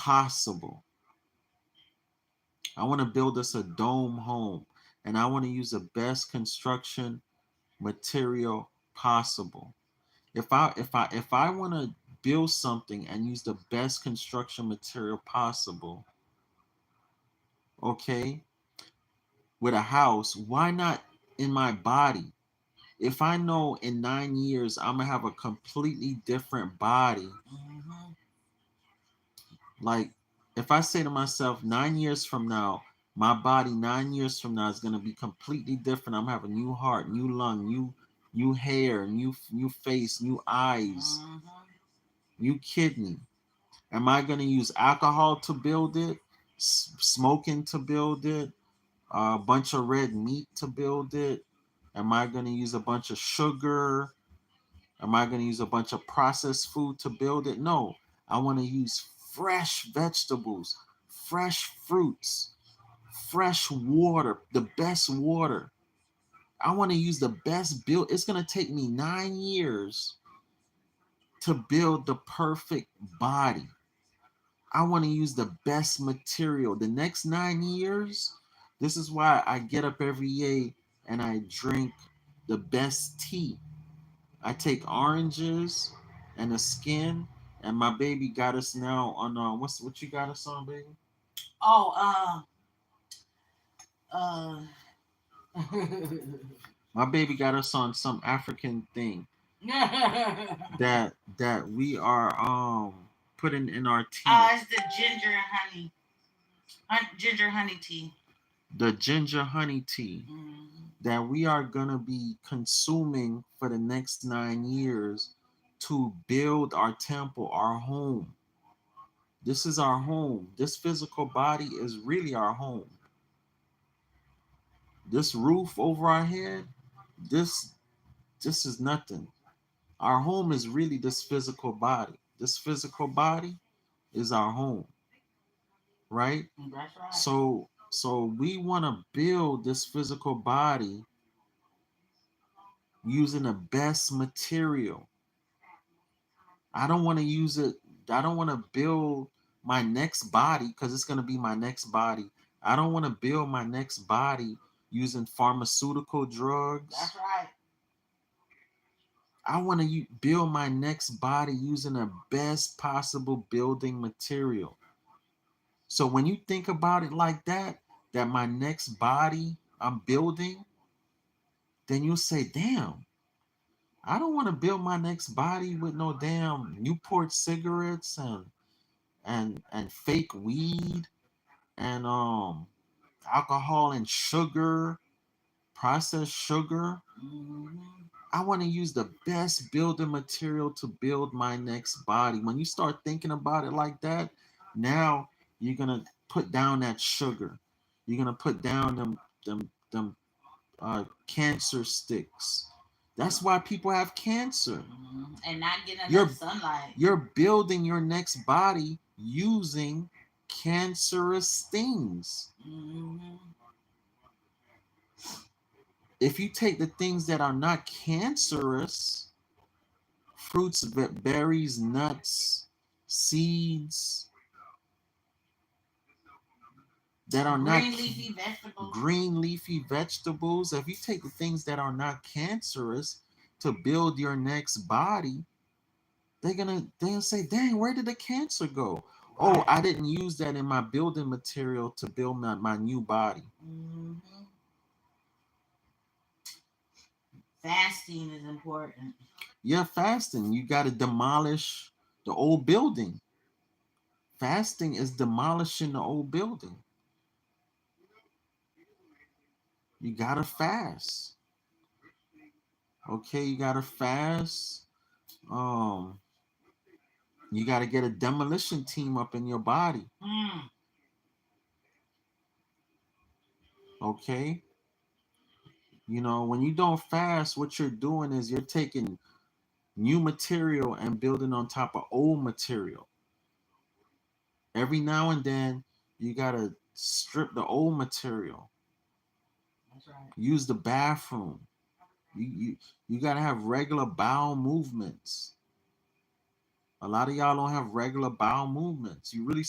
possible. I want to build us a dome home, and I want to use the best construction material possible. If I want to build something and use the best construction material possible, okay, with a house, why not in my body? If I know in 9 years I'm gonna have a completely different body, like if I say to myself 9 years from now, my body 9 years from now is gonna be completely different. I'm gonna have a new heart, new lung, new hair, new face, new eyes, new kidney. Am I gonna use alcohol to build it? Smoking to build it? A bunch of red meat to build it? Am I gonna use a bunch of sugar? Am I going to use a bunch of processed food to build it? No. I want to use fresh vegetables, fresh fruits, fresh water, the best water. I want to use the best build. It's going to take me 9 years to build the perfect body. I want to use the best material. The next 9 years, this is why I get up every day and I drink the best tea. I take oranges and the skin, and my baby got us now on what you got us on, baby? Oh, uh, My baby got us on some African thing that we are putting in our tea. it's the ginger and honey, ginger honey tea. The ginger honey tea that we are gonna be consuming for the next 9 years to build our temple, our home. This is our home. This physical body is really our home. This roof over our head, this this is nothing. Our home is really this physical body. This physical body is our home, right? That's right. So we want to build this physical body using the best material. I don't want to use it. I don't want to build my next body because it's going to be my next body. I don't want to build my next body using pharmaceutical drugs. That's right. I want to build my next body using the best possible building material. So when you think about it like that my next body I'm building, then you'll say, damn, I don't want to build my next body with no damn Newport cigarettes and fake weed and alcohol and sugar, processed sugar. I want to use the best building material to build my next body. When you start thinking about it like that, now you're gonna put down that sugar. You're gonna put down them cancer sticks. That's why people have cancer. And not getting You're enough sunlight. you're building your next body using cancerous things. If you take the things that are not cancerous, fruits, berries, nuts, seeds that are not leafy vegetables. green leafy vegetables, if you take the things that are not cancerous to build your next body, they're gonna say, dang, where did the cancer go? Right. Oh, I didn't use that in my building material to build my new body. Fasting is important. Yeah, fasting. You got to demolish the old building. Fasting is demolishing the old building. You got to fast. Okay, you got to fast. Um, you got to get a demolition team up in your body. Okay? You know, when you don't fast, what you're doing is you're taking new material and building on top of old material. Every now and then, you got to strip the old material. That's right. Use the bathroom. You got to have regular bowel movements. A lot of y'all don't have regular bowel movements. You really